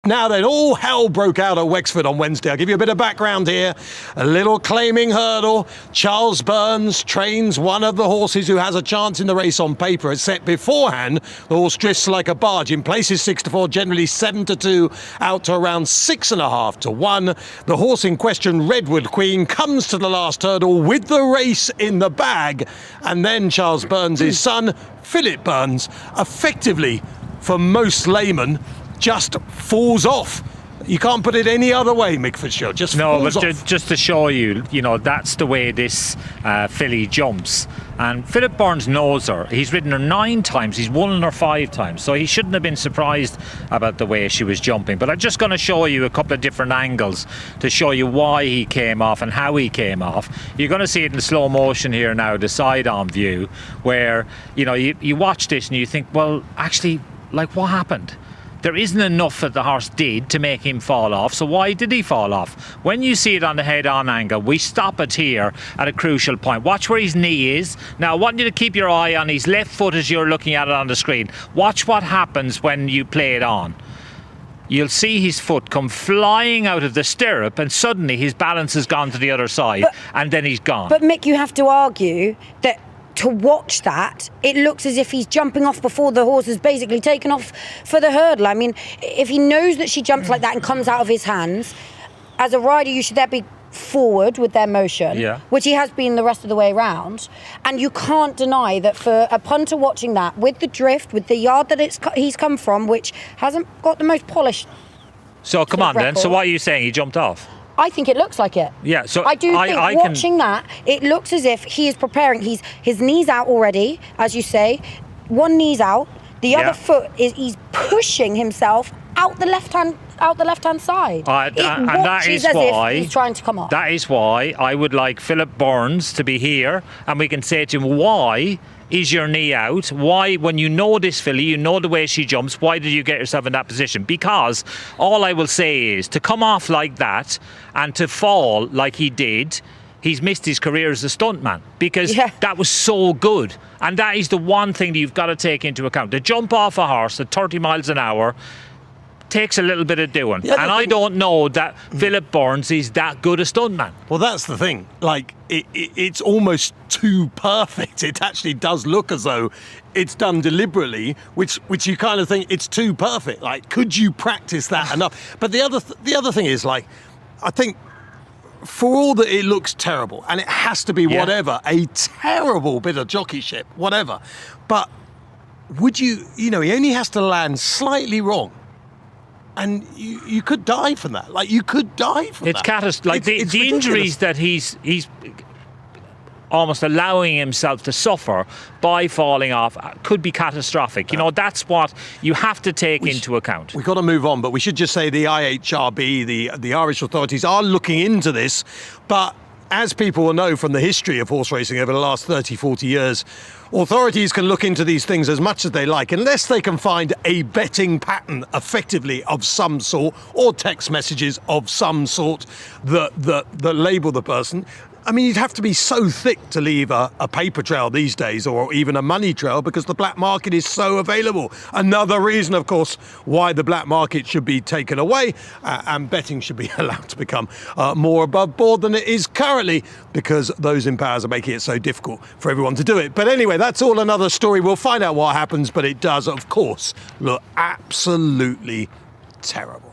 Now then, all hell broke out at Wexford on Wednesday. I'll give you a bit of background here. A little claiming hurdle. Charles Byrnes trains one of the horses who has a chance in the race on paper. It's set beforehand. The horse drifts like a barge. In places 6-4, generally 7-2, out to around 6.5 to 1. The horse in question, Redwood Queen, comes to the last hurdle with the race in the bag. And then Charles Byrnes' son, Philip Byrnes, effectively, for most laymen, just falls off. You can't put it any other way, Mick Fitzgerald. Just falls off. Just to show you, that's the way this filly jumps. And Philip Byrnes knows her. He's ridden her 9 times. He's won her 5 times. So he shouldn't have been surprised about the way she was jumping. But I'm just going to show you a couple of different angles to show you why he came off and how he came off. You're going to see it in slow motion here now, the side-on view, where, you watch this and you think, well, actually, like, what happened? There isn't enough that the horse did to make him fall off, so why did he fall off? When you see it on the head-on angle, we stop it here at a crucial point. Watch where his knee is. Now, I want you to keep your eye on his left foot as you're looking at it on the screen. Watch what happens when you play it on. You'll see his foot come flying out of the stirrup and suddenly his balance has gone to the other side and then he's gone. But Mick, you have to argue that to watch that, it looks as if he's jumping off before the horse has basically taken off for the hurdle. I mean, if he knows that she jumps like that and comes out of his hands, as a rider, you should then be forward with their motion, which he has been the rest of the way around. And you can't deny that for a punter watching that, with the drift, with the yard that he's come from, which hasn't got the most polished. So come on then, so what are you saying? He jumped off? I think it looks like it. Yeah, so I do think watching that, it looks as if he is preparing. His knee's out already, as you say. One knee's out. The other foot he's pushing himself out the left hand side. And that is why he's trying to come off. That is why I would like Philip Byrnes to be here, and we can say to him, why is your knee out? Why, when you know this filly, you know the way she jumps, why did you get yourself in that position? Because all I will say is, to come off like that and to fall like he did, he's missed his career as a stuntman, because that was so good. And that is the one thing that you've got to take into account. To jump off a horse at 30 miles an hour takes a little bit of doing. And I don't know that Philip Byrnes is that good a stuntman. Well, that's the thing. Like, it's almost too perfect. It actually does look as though it's done deliberately, which you kind of think it's too perfect. Like, could you practice that enough? But the other thing is, like, I think for all that it looks terrible, and it has to be whatever, a terrible bit of jockeyship, whatever. But would he only has to land slightly wrong. And you could die from that. Like, you could die from that. It's catastrophic. Like, the injuries that he's almost allowing himself to suffer by falling off could be catastrophic. That's what you have to take into account. We've got to move on, but we should just say the IHRB, the Irish authorities, are looking into this. But as people will know from the history of horse racing over the last 30, 40 years, authorities can look into these things as much as they like, unless they can find a betting pattern effectively of some sort, or text messages of some sort that label the person. I mean, you'd have to be so thick to leave a paper trail these days, or even a money trail, because the black market is so available. Another reason, of course, why the black market should be taken away and betting should be allowed to become more above board than it is currently, because those in powers are making it so difficult for everyone to do it. But anyway, that's all another story. We'll find out what happens, but it does, of course, look absolutely terrible.